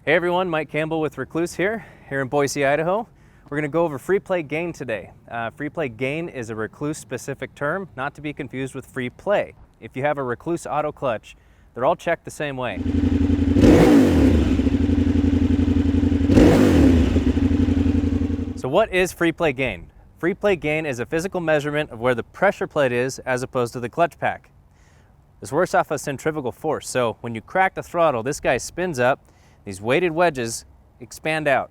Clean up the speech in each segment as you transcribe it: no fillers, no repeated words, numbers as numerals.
Hey everyone, Mike Campbell with Rekluse here in Boise, Idaho. We're going to go over free play gain today. Free play gain is a Rekluse specific term, not to be confused with free play. If you have a Rekluse auto clutch, they're all checked the same way. So what is free play gain? Free play gain is a physical measurement of where the pressure plate is as opposed to the clutch pack. This works off of centrifugal force. So when you crack the throttle, this guy spins up, these weighted wedges expand out.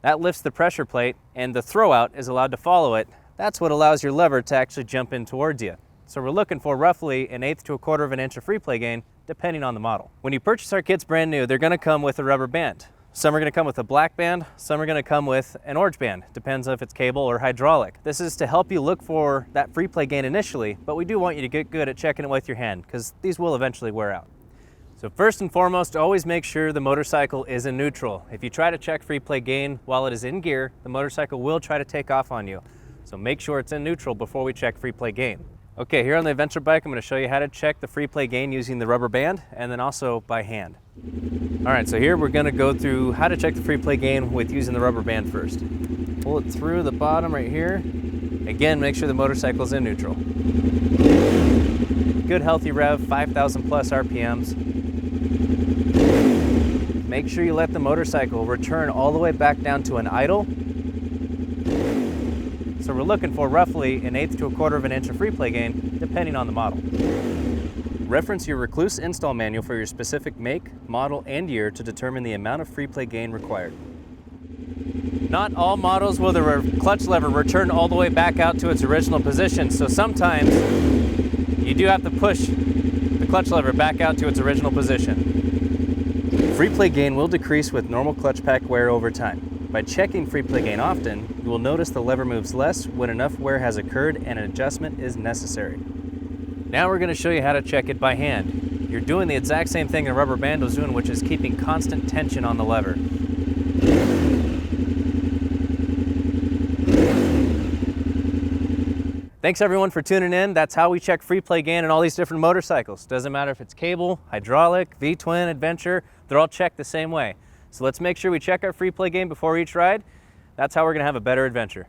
That lifts the pressure plate and the throwout is allowed to follow it. That's what allows your lever to actually jump in towards you. So we're looking for roughly 1/8 to 1/4 of an inch of free play gain, depending on the model. When you purchase our kits brand new, they're gonna come with a rubber band. Some are gonna come with a black band, some are gonna come with an orange band. Depends if it's cable or hydraulic. This is to help you look for that free play gain initially, but we do want you to get good at checking it with your hand because these will eventually wear out. So first and foremost, always make sure the motorcycle is in neutral. If you try to check free play gain while it is in gear, the motorcycle will try to take off on you. So make sure it's in neutral before we check free play gain. Okay, here on the adventure bike, I'm going to show you how to check the free play gain using the rubber band and then also by hand. All right, so here we're going to go through how to check the free play gain with using the rubber band first. Pull it through the bottom right here. Again, make sure the motorcycle's in neutral. Good healthy rev, 5,000 plus RPMs. Make sure you let the motorcycle return all the way back down to an idle. So we're looking for roughly 1/8 to 1/4 of an inch of free play gain, depending on the model. Reference your Rekluse install manual for your specific make, model, and year to determine the amount of free play gain required. Not all models will the clutch lever return all the way back out to its original position, so sometimes you do have to push the clutch lever back out to its original position. Free play gain will decrease with normal clutch pack wear over time. By checking free play gain often, you will notice the lever moves less when enough wear has occurred and an adjustment is necessary. Now we're going to show you how to check it by hand. You're doing the exact same thing a rubber band was doing, which is keeping constant tension on the lever. Thanks everyone for tuning in. That's how we check free play gain in all these different motorcycles. Doesn't matter if it's cable, hydraulic, V-twin, adventure, they're all checked the same way. So let's make sure we check our free play gain before each ride. That's how we're gonna have a better adventure.